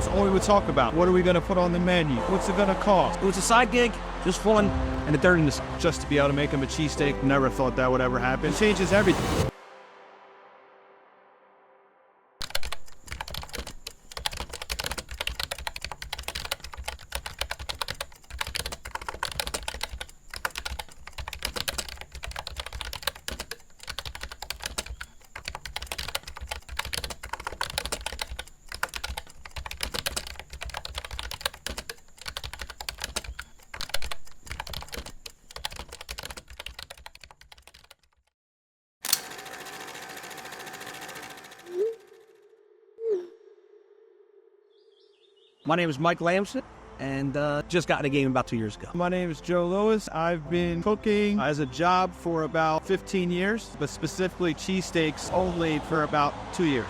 That's all we would talk about. What are we going to put on the menu? What's it going to cost? It was a side gig, just fun, and it turned into something. Just to be able to make him a cheesesteak, never thought that would ever happen. It changes everything. My name is Mike Lamson, and just got in the game about 2 years ago. My name is Joe Lewis. I've been cooking as a job for about 15 years, but specifically cheesesteaks only for about 2 years.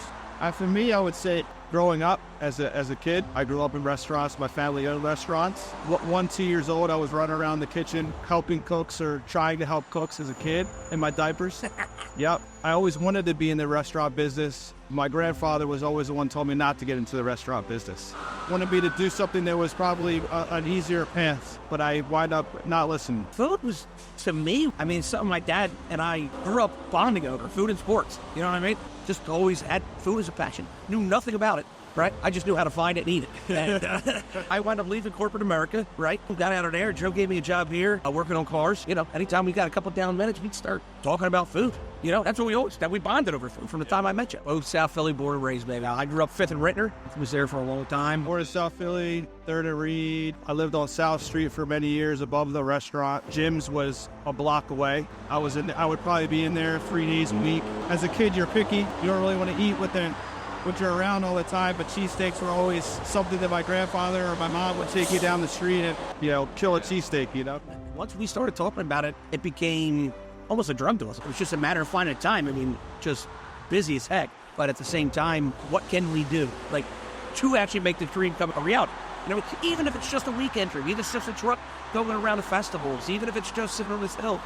For me, I would say growing up as a kid, I grew up in restaurants. My family owned restaurants. 1, 2 years old, I was running around the kitchen helping cooks or trying to help cooks as a kid in my diapers. Yep. I always wanted to be in the restaurant business. My grandfather was always the one who told me not to get into the restaurant business. Wanted me to do something that was probably an easier path, but I wind up not listening. Food was, to me, something my dad and I grew up bonding over, food and sports. You know what I mean? Just always had food as a passion. Knew nothing about it, right? I just knew how to find it and eat it. And I wound up leaving corporate America, right? Got out of there. Joe gave me a job here, working on cars. You know, anytime we got a couple down minutes, we'd start talking about food. You know, that's what we bonded over food from the time I met you. Both South Philly, born and raised, baby. I grew up 5th and Rittner. Was there for a long time. Born in South Philly, 3rd and Reed. I lived on South Street for many years above the restaurant. Jim's was a block away. I would probably be in there 3 days a week. As a kid, you're picky. You don't really want to eat what you're around all the time, but cheesesteaks were always something that my grandfather or my mom would take you down the street and, kill a cheesesteak, Once we started talking about it, it became almost a drug to us. It was just a matter of finding time. Just busy as heck. But at the same time, what can we do? To actually make the dream come a reality. Even if it's just a weekend trip, even if it's just a truck going around the festivals, even if it's just sitting on this hill.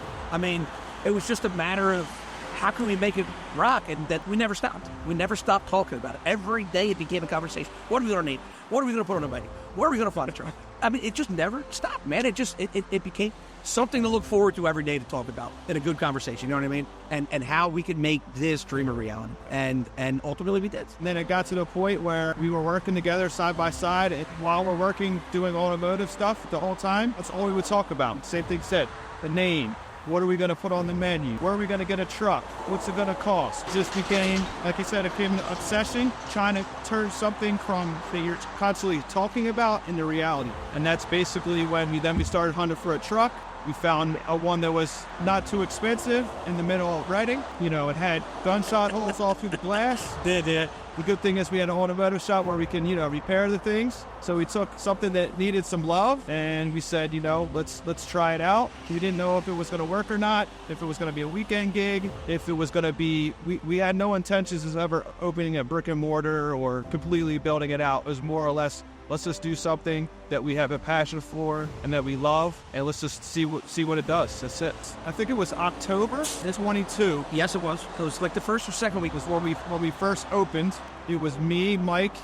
It was just a matter of how can we make it rock? And that we never stopped. We never stopped talking about it. Every day it became a conversation. What are we going to need? What are we going to put on the menu? Where are we going to find a truck? It just never stopped, man. It became something to look forward to every day to talk about in a good conversation, you know what I mean? And how we could make this dream a reality. And ultimately we did. And then it got to the point where we were working together side by side. And while we're working, doing automotive stuff the whole time, that's all we would talk about. Same thing said, the name. What are we going to put on the menu? Where are we going to get a truck? What's it going to cost? It just became, like I said, it became an obsession, trying to turn something from that you're constantly talking about into reality. And that's basically when we started hunting for a truck. We found one that was not too expensive in the middle of Reading. It had gunshot holes all through the glass. Did. The good thing is we had an automotive shop where we can, repair the things. So we took something that needed some love and we said, let's try it out. We didn't know if it was going to work or not, if it was going to be a weekend gig, if it was going to be, we had no intentions of ever opening a brick and mortar or completely building it out. It was more or less, let's just do something that we have a passion for and that we love, and let's just see what it does. That's it. I think it was October 22. Yes, it was. It was like the first or second week was when we first opened. It was me, Mike,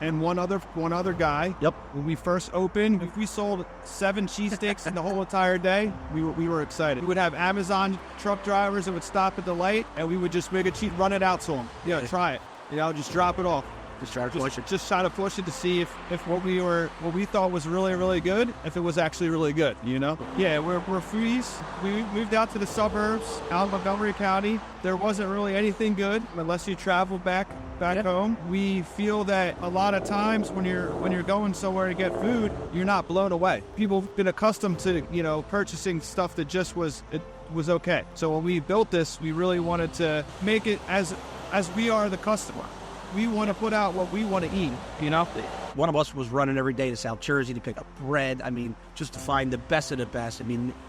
and one other guy. Yep. When we first opened, if we sold 7 cheesesteaks in the whole entire day, we were excited. We would have Amazon truck drivers that would stop at the light, and we would just make run it out to them. Try it. Just drop it off. Just try to push it. Just try to push it to see if what we thought was really, really good, if it was actually really good, Yeah, we're foodies. We moved out to the suburbs, out of Montgomery County. There wasn't really anything good unless you travel back home. We feel that a lot of times when you're going somewhere to get food, you're not blown away. People have been accustomed to, purchasing stuff that just was okay. So when we built this, we really wanted to make it as we are the customer. We want to put out what we want to eat, One of us was running every day to South Jersey to pick up bread. Just to find the best of the best.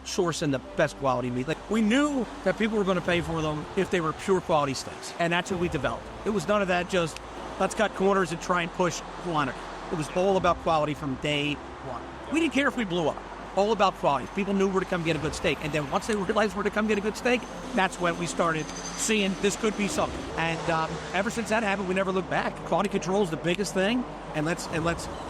Sourcing the best quality meat. We knew that people were going to pay for them if they were pure quality steaks. And that's what we developed. It was none of that just, let's cut corners and try and push quantity. It was all about quality from day one. We didn't care if we blew up. all about quality. People knew where to come get a good steak. And then once they realized where to come get a good steak, that's when we started seeing this could be something. And ever since that happened, we never looked back. Quality control is the biggest thing. And let's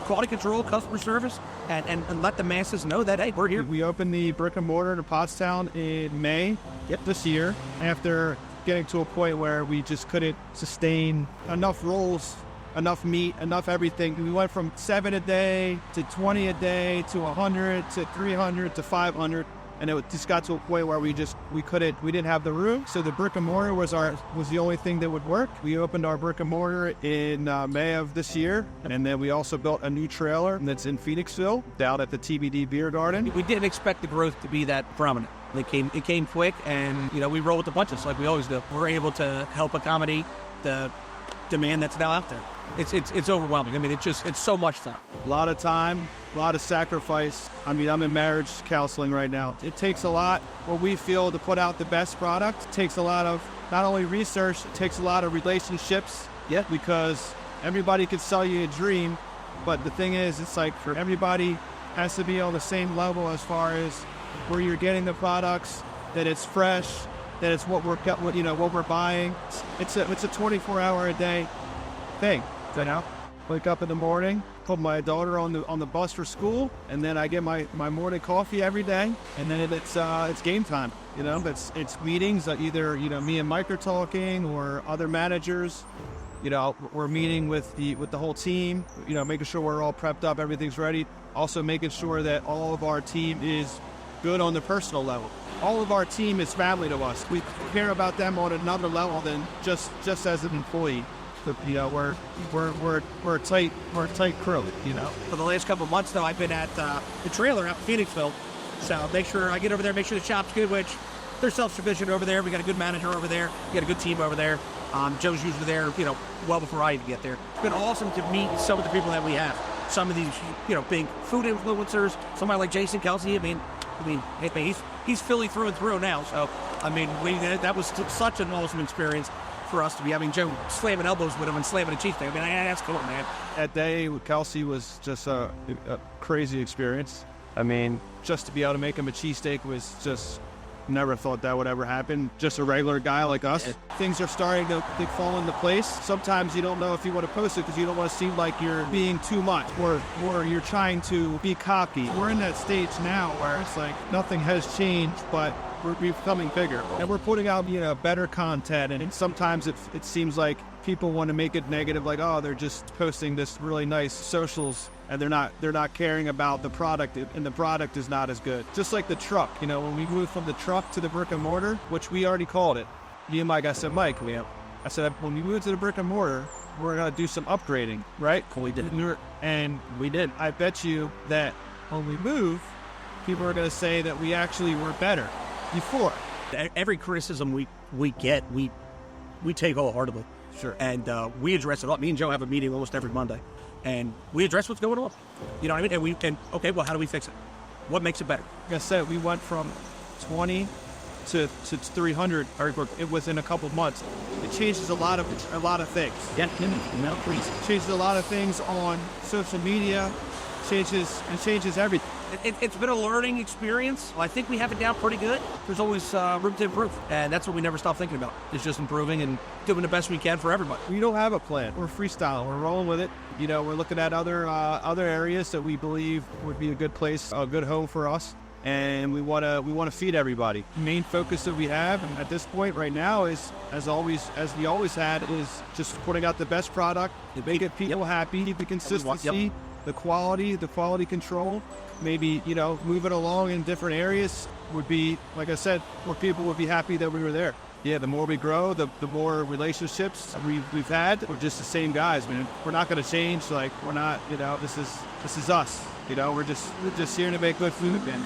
quality control, customer service, and let the masses know that, hey, we're here. We opened the brick and mortar in Pottstown in May this year, after getting to a point where we just couldn't sustain enough rolls, enough meat, enough everything. We went from 7 a day to 20 a day to 100 to 300 to 500. And it just got to a point where we didn't have the room. So the brick and mortar was the only thing that would work. We opened our brick and mortar in May of this year. And then we also built a new trailer that's in Phoenixville, down at the TBD Beer Garden. We didn't expect the growth to be that prominent. It came quick, and we roll with the punches like we always do. We're able to help accommodate the demand that's now out there. It's overwhelming. I mean, it's so much fun. A lot of time, a lot of sacrifice. I mean, I'm in marriage counseling right now. It takes a lot, what we feel, to put out the best product. It takes a lot of not only research, it takes a lot of relationships. Yeah. Because everybody could sell you a dream, but the thing is, it's like for everybody has to be on the same level as far as where you're getting the products, that it's fresh, that it's what we're buying. It's a 24-hour a day thing. Wake up in the morning, put my daughter on the bus for school, and then I get my morning coffee every day, and then it's game time. It's meetings. Either me and Mike are talking, or other managers. We're meeting with the whole team. Making sure we're all prepped up, everything's ready. Also making sure that all of our team is good on the personal level. All of our team is family to us. We care about them on another level than just as an employee. We're a tight crew. For the last couple of months, though, I've been at the trailer out in Phoenixville. So make sure I get over there, make sure the shop's good, which they're self-sufficient over there. We got a good manager over there. We got a good team over there. Joe's usually there, well before I even get there. It's been awesome to meet some of the people that we have. Some of these, big food influencers. Somebody like Jason Kelsey. I mean, he's Philly through and through now. So, that was such an awesome experience for us to be having Joe slamming elbows with him and slamming a cheesesteak. That's cool, man. That day with Kelsey was just a crazy experience. Just to be able to make him a cheesesteak was just, never thought that would ever happen. Just a regular guy like us. Things are starting to fall into place. Sometimes you don't know if you want to post it because you don't want to seem like you're being too much or you're trying to be cocky. We're in that stage now where it's like nothing has changed, but we're becoming bigger. And we're putting out, better content. And sometimes it seems like people want to make it negative, like, oh, they're just posting this really nice socials, and they're not caring about the product, and the product is not as good. Just like the truck, when we moved from the truck to the brick and mortar, which we already called it. Me and Mike, I said, Mike, I said, when we move to the brick and mortar, we're going to do some upgrading, right? We did. And we did. I bet you that when we move, people are going to say that we actually were better before. Every criticism we get, we take wholeheartedly. Sure. And we address it all. Me and Joe have a meeting almost every Monday, and we address what's going on. You know what I mean? And okay, well, how do we fix it? What makes it better? Like I said, we went from 20 to 300 within a couple of months. It changes a lot of things. Yeah, please. Changes a lot of things on social media. Changes everything. It's been a learning experience. I think we have it down pretty good. There's always room to improve, and that's what we never stop thinking about. It's just improving and doing the best we can for everybody. We don't have a plan. We're freestyling. We're rolling with it. We're looking at other areas that we believe would be a good place, a good home for us, and we want to feed everybody. The main focus that we have at this point right now is, as we always had, is just putting out the best product, making people happy, keep the consistency. The quality control, maybe, move it along in different areas would be, like I said, where people would be happy that we were there. Yeah, the more we grow, the more relationships we've had. We're just the same guys, man. We're not going to change. Like, we're not, this is us. We're just here to make good food, man.